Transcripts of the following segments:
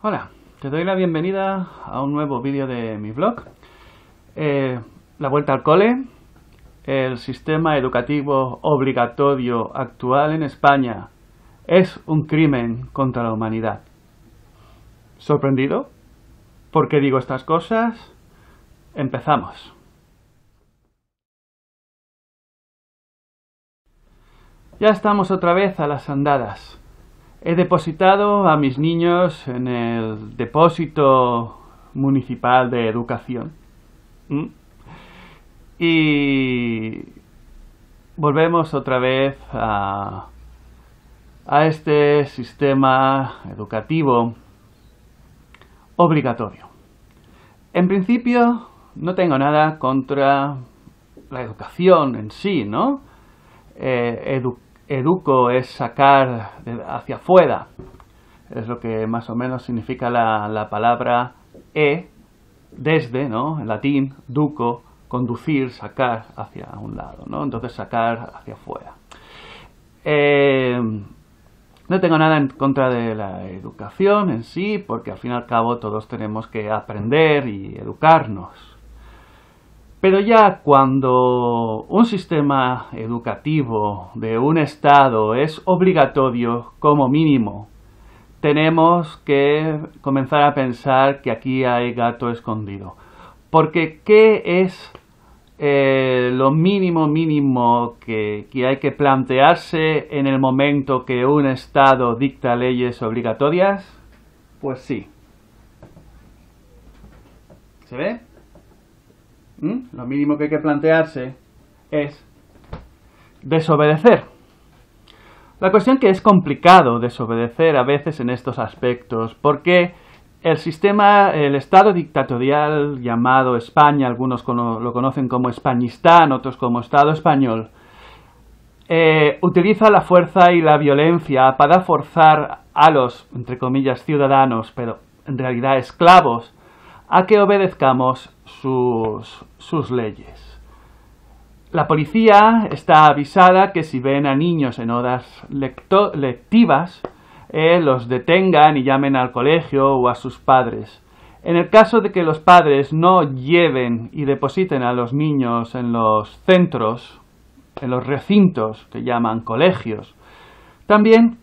Hola, te doy la bienvenida a un nuevo vídeo de mi blog. La vuelta al cole, el sistema educativo obligatorio actual en España es un crimen contra la humanidad. ¿Sorprendido? ¿Por qué digo estas cosas? Empezamos. Ya estamos otra vez a las andadas. He depositado a mis niños en el depósito municipal de educación. Y volvemos otra vez a este sistema educativo obligatorio. En principio no tengo nada contra la educación en sí, ¿no? Educo es sacar hacia afuera, es lo que más o menos significa la palabra desde, ¿no? En latín, duco, conducir, sacar hacia un lado, ¿no? Entonces sacar hacia afuera. No tengo nada en contra de la educación en sí, porque al fin y al cabo todos tenemos que aprender y educarnos. Pero ya cuando un sistema educativo de un Estado es obligatorio como mínimo, tenemos que comenzar a pensar que aquí hay gato escondido. Porque ¿qué es lo mínimo que hay que plantearse en el momento que un Estado dicta leyes obligatorias? Pues sí. ¿Se ve? Lo mínimo que hay que plantearse es desobedecer. La cuestión que es complicado desobedecer a veces en estos aspectos, porque el Estado dictatorial llamado España, algunos lo conocen como Españistán, otros como Estado español, utiliza la fuerza y la violencia para forzar a los, entre comillas, ciudadanos, pero en realidad esclavos, a que obedezcamos sus leyes. La policía está avisada que si ven a niños en horas lectivas, los detengan y llamen al colegio o a sus padres. En el caso de que los padres no lleven y depositen a los niños en los centros, en los recintos que llaman colegios, también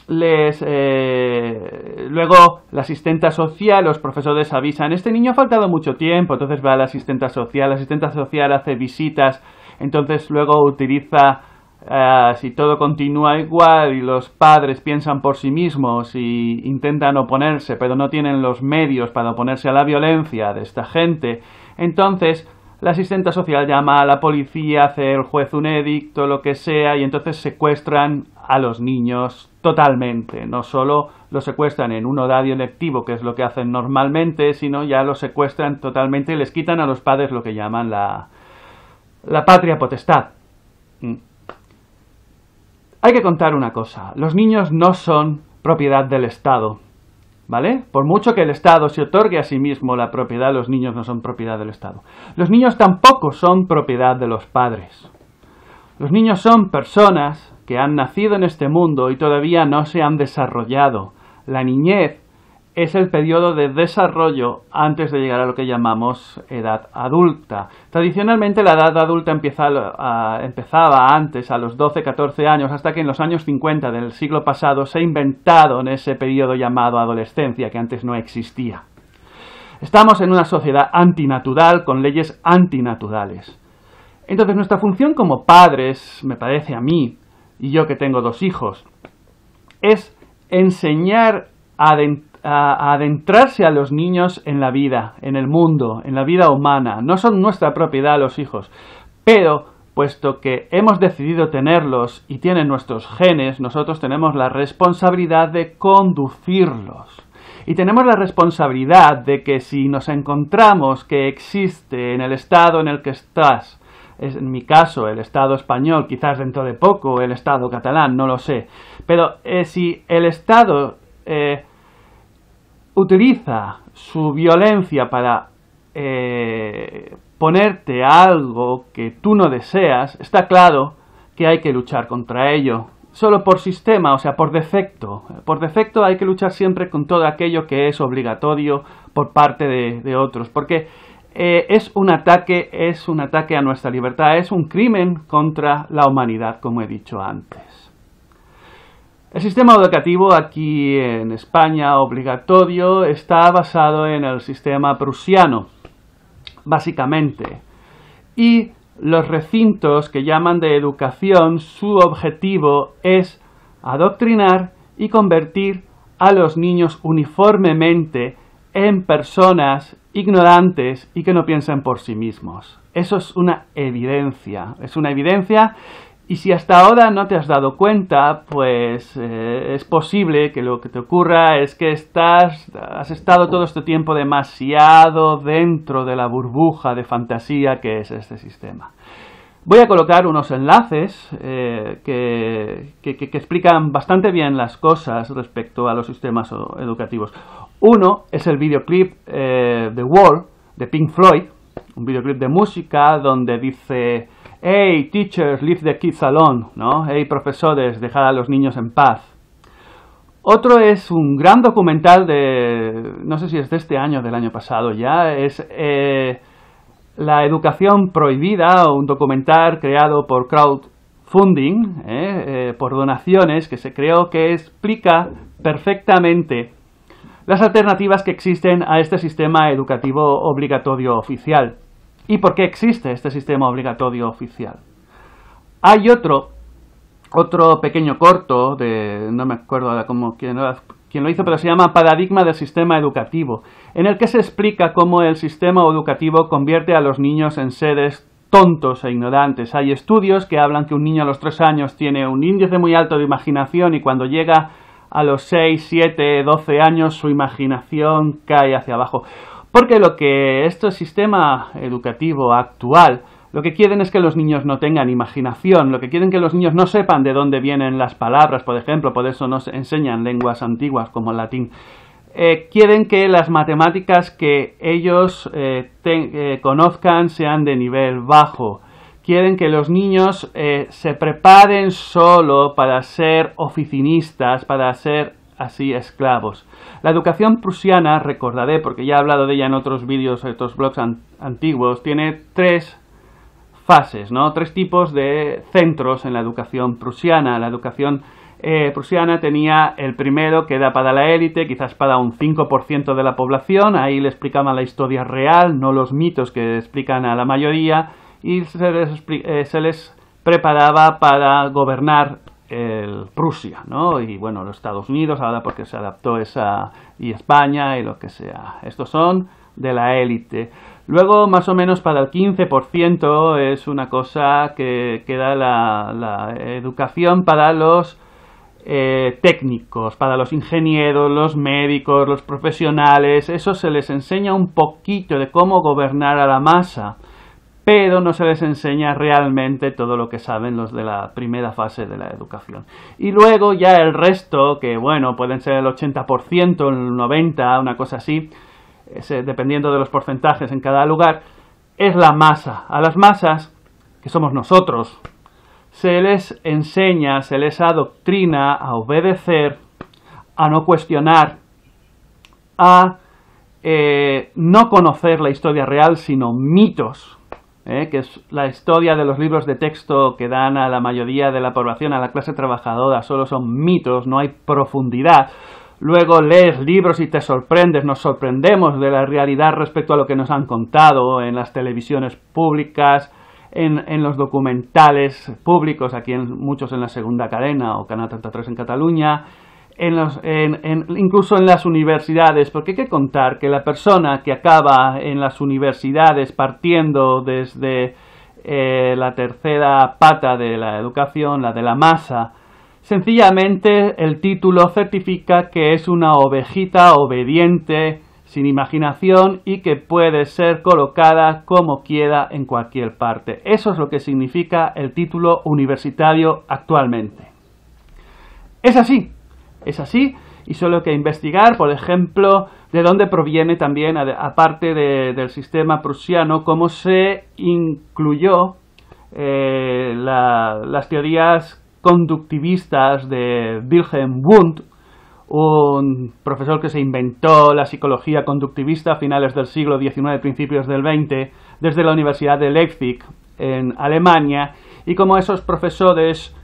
luego la asistenta social, los profesores avisan, este niño ha faltado mucho tiempo, entonces va la asistenta social hace visitas, entonces luego utiliza, si todo continúa igual y los padres piensan por sí mismos y intentan oponerse, pero no tienen los medios para oponerse a la violencia de esta gente, entonces la asistenta social llama a la policía, hace el juez un edicto, lo que sea, y entonces secuestran a los niños totalmente. No solo los secuestran en un horario lectivo, que es lo que hacen normalmente, sino ya los secuestran totalmente y les quitan a los padres lo que llaman la patria potestad. Hay que contar una cosa, los niños no son propiedad del Estado, ¿vale? Por mucho que el Estado se otorgue a sí mismo la propiedad, los niños no son propiedad del Estado. Los niños tampoco son propiedad de los padres. Los niños son personas que han nacido en este mundo y todavía no se han desarrollado. La niñez es el periodo de desarrollo antes de llegar a lo que llamamos edad adulta. Tradicionalmente la edad adulta empezaba antes, a los 12-14 años, hasta que en los años 50 del siglo pasado se ha inventado en ese periodo llamado adolescencia, que antes no existía. Estamos en una sociedad antinatural con leyes antinaturales. Entonces nuestra función como padres, me parece a mí, y yo que tengo 2 hijos, es enseñar a adentrarse a los niños en la vida, en el mundo, en la vida humana. No son nuestra propiedad los hijos, pero puesto que hemos decidido tenerlos y tienen nuestros genes, nosotros tenemos la responsabilidad de conducirlos. Y tenemos la responsabilidad de que si nos encontramos que existe en el estado en el que estás, en mi caso el Estado español, quizás dentro de poco el Estado catalán, no lo sé, pero si el Estado utiliza su violencia para ponerte algo que tú no deseas, está claro que hay que luchar contra ello. solo por sistema, o sea, por defecto. Por defecto hay que luchar siempre con todo aquello que es obligatorio por parte de otros, porque es un ataque a nuestra libertad, es un crimen contra la humanidad, como he dicho antes. El sistema educativo aquí en España, obligatorio, está basado en el sistema prusiano, básicamente. Y los recintos que llaman de educación, su objetivo es adoctrinar y convertir a los niños uniformemente en personas ignorantes y que no piensan por sí mismos. Eso es una evidencia, y si hasta ahora no te has dado cuenta, pues es posible que lo que te ocurra es que has estado todo este tiempo demasiado dentro de la burbuja de fantasía que es este sistema. Voy a colocar unos enlaces que explican bastante bien las cosas respecto a los sistemas educativos. Uno es el videoclip The Wall de Pink Floyd, un videoclip de música donde dice: "Hey, teachers, leave the kids alone", ¿no? "Hey, profesores, dejad a los niños en paz". Otro es un gran documental no sé si es de este año o del año pasado ya, es La educación prohibida, un documental creado por crowdfunding, por donaciones, que se creó, que explica perfectamente las alternativas que existen a este sistema educativo obligatorio oficial. ¿Y por qué existe este sistema obligatorio oficial? Hay otro pequeño corto, no me acuerdo ahora quién lo hizo, pero se llama Paradigma del sistema educativo, en el que se explica cómo el sistema educativo convierte a los niños en seres tontos e ignorantes. Hay estudios que hablan que un niño a los 3 años tiene un índice muy alto de imaginación y cuando llega a los 6, 7, 12 años su imaginación cae hacia abajo. Porque lo que este sistema educativo actual, lo que quieren es que los niños no tengan imaginación, lo que quieren que los niños no sepan de dónde vienen las palabras, por ejemplo, por eso nos enseñan lenguas antiguas como el latín. Quieren que las matemáticas que ellos conozcan sean de nivel bajo. Quieren que los niños se preparen solo para ser oficinistas, para ser así esclavos. La educación prusiana, recordaré, porque ya he hablado de ella en otros vídeos, en otros blogs antiguos, tiene 3 fases, ¿no? 3 tipos de centros en la educación prusiana. La educación prusiana tenía el primero, que era para la élite, quizás para un 5% de la población. Ahí le explicaban la historia real, no los mitos que explican a la mayoría, y se les preparaba para gobernar Prusia, ¿no? Y bueno, los Estados Unidos, ahora porque se adaptó y España y lo que sea. Estos son de la élite. Luego, más o menos para el 15% es una cosa que queda la educación para los técnicos, para los ingenieros, los médicos, los profesionales. Eso se les enseña un poquito de cómo gobernar a la masa, pero no se les enseña realmente todo lo que saben los de la primera fase de la educación. Y luego ya el resto, que bueno, pueden ser el 80%, el 90%, una cosa así, dependiendo de los porcentajes en cada lugar, es la masa. A las masas, que somos nosotros, se les enseña, se les adoctrina a obedecer, a no cuestionar, a no conocer la historia real, sino mitos, que es la historia de los libros de texto que dan a la mayoría de la población, a la clase trabajadora, solo son mitos, no hay profundidad. Luego lees libros y te sorprendes, nos sorprendemos de la realidad respecto a lo que nos han contado en las televisiones públicas, en los documentales públicos, aquí muchos en la segunda cadena o Canal 33 en Cataluña, incluso en las universidades, porque hay que contar que la persona que acaba en las universidades partiendo desde la tercera pata de la educación, la de la masa, sencillamente el título certifica que es una ovejita obediente, sin imaginación y que puede ser colocada como quiera en cualquier parte. Eso es lo que significa el título universitario actualmente. Es así, y solo hay que investigar, por ejemplo, de dónde proviene también, aparte del sistema prusiano, cómo se incluyó las teorías conductivistas de Wilhelm Wundt, un profesor que se inventó la psicología conductivista a finales del siglo XIX, principios del XX, desde la Universidad de Leipzig, en Alemania, y como esos profesores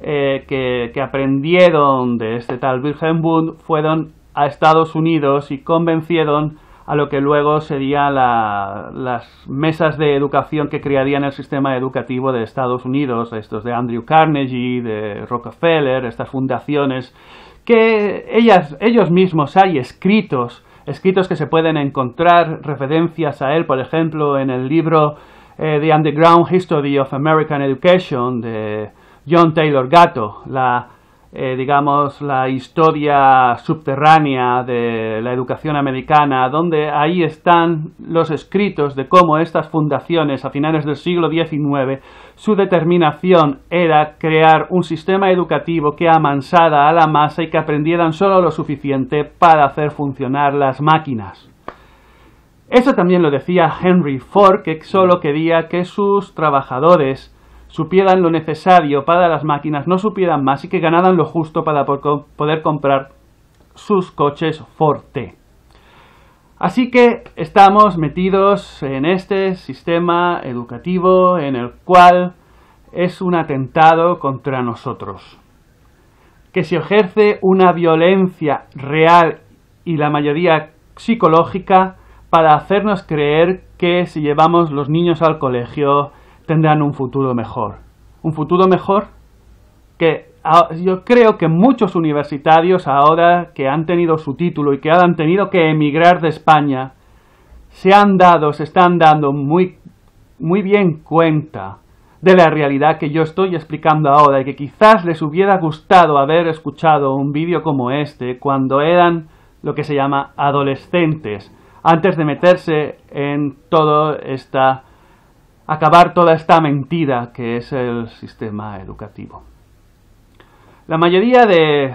que aprendieron de este tal Wilhelm Wundt fueron a Estados Unidos y convencieron a lo que luego serían las mesas de educación que crearían el sistema educativo de Estados Unidos, estos de Andrew Carnegie, de Rockefeller, estas fundaciones, que ellos mismos hay escritos que se pueden encontrar, referencias a él, por ejemplo, en el libro The Underground History of American Education, de John Taylor Gatto, la historia subterránea de la educación americana, donde ahí están los escritos de cómo estas fundaciones a finales del siglo XIX, su determinación era crear un sistema educativo que amansara a la masa y que aprendieran solo lo suficiente para hacer funcionar las máquinas. Eso también lo decía Henry Ford, que solo quería que sus trabajadores supieran lo necesario para las máquinas, no supieran más y que ganaran lo justo para poder comprar sus coches Ford T. Así que estamos metidos en este sistema educativo en el cual es un atentado contra nosotros, que se ejerce una violencia real y la mayoría psicológica para hacernos creer que si llevamos los niños al colegio tendrán un futuro mejor. Un futuro mejor que yo creo que muchos universitarios ahora que han tenido su título y que han tenido que emigrar de España se están dando muy bien cuenta de la realidad que yo estoy explicando ahora y que quizás les hubiera gustado haber escuchado un vídeo como este cuando eran lo que se llama adolescentes, antes de meterse en acabar toda esta mentira que es el sistema educativo. La mayoría de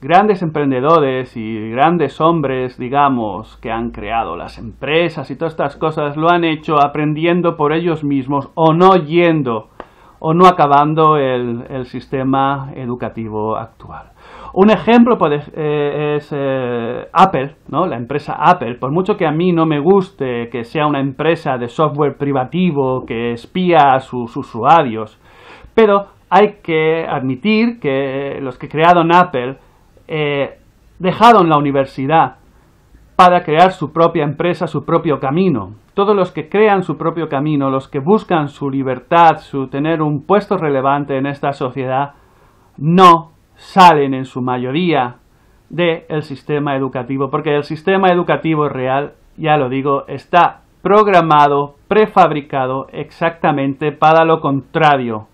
grandes emprendedores y grandes hombres, digamos, que han creado las empresas y todas estas cosas, lo han hecho aprendiendo por ellos mismos o no yendo o no acabando el sistema educativo actual. Un ejemplo es Apple, ¿no? La empresa Apple. Por mucho que a mí no me guste que sea una empresa de software privativo que espía a sus usuarios, pero hay que admitir que los que crearon Apple dejaron la universidad para crear su propia empresa, su propio camino. Todos los que crean su propio camino, los que buscan su libertad, su tener un puesto relevante en esta sociedad, no salen en su mayoría del sistema educativo, porque el sistema educativo real, ya lo digo, está programado, prefabricado exactamente para lo contrario,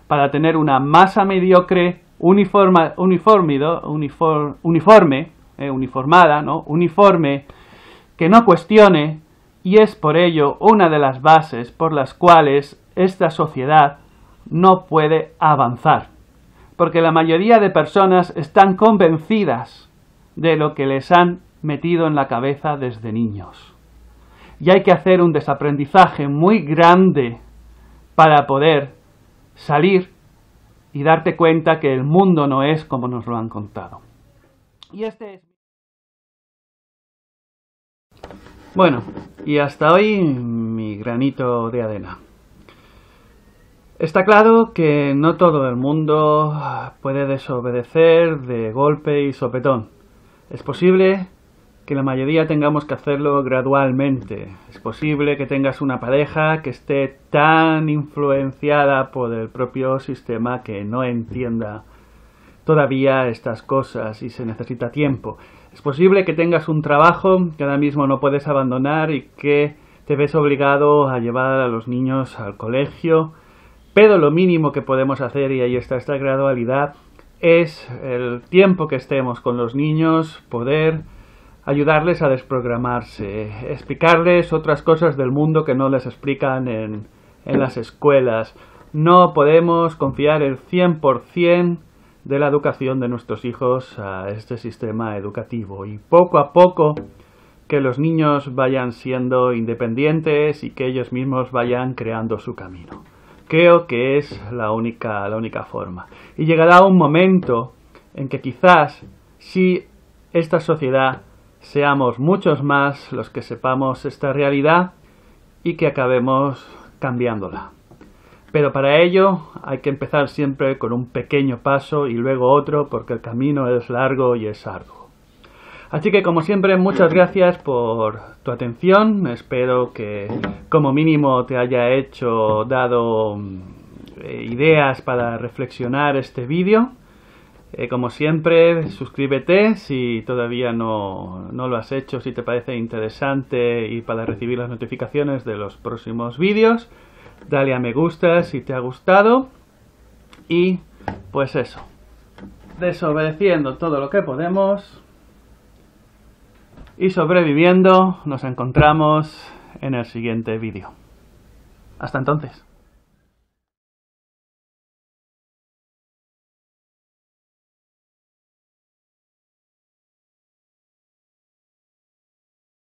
para tener una masa mediocre, uniformada, que no cuestione, y es por ello una de las bases por las cuales esta sociedad no puede avanzar. Porque la mayoría de personas están convencidas de lo que les han metido en la cabeza desde niños. Y hay que hacer un desaprendizaje muy grande para poder salir y darte cuenta que el mundo no es como nos lo han contado. Y Bueno, y hasta hoy mi granito de arena. Está claro que no todo el mundo puede desobedecer de golpe y sopetón. Es posible que la mayoría tengamos que hacerlo gradualmente. Es posible que tengas una pareja que esté tan influenciada por el propio sistema que no entienda todavía estas cosas y se necesita tiempo. Es posible que tengas un trabajo que ahora mismo no puedes abandonar y que te ves obligado a llevar a los niños al colegio. Pero lo mínimo que podemos hacer, y ahí está esta gradualidad, es el tiempo que estemos con los niños, poder ayudarles a desprogramarse, explicarles otras cosas del mundo que no les explican en las escuelas. No podemos confiar el 100% de la educación de nuestros hijos a este sistema educativo. Y poco a poco que los niños vayan siendo independientes y que ellos mismos vayan creando su camino. creo que es la única forma. Y llegará un momento en que quizás, si esta sociedad seamos muchos más los que sepamos esta realidad y que acabemos cambiándola. Pero para ello hay que empezar siempre con un pequeño paso y luego otro, porque el camino es largo y es arduo. Así que, como siempre, muchas gracias por tu atención. Espero que como mínimo te haya dado ideas para reflexionar este vídeo. Como siempre, suscríbete si todavía no lo has hecho, si te parece interesante, y para recibir las notificaciones de los próximos vídeos. Dale a me gusta si te ha gustado. Y pues eso, desobedeciendo todo lo que podemos y sobreviviendo, nos encontramos en el siguiente vídeo. Hasta entonces.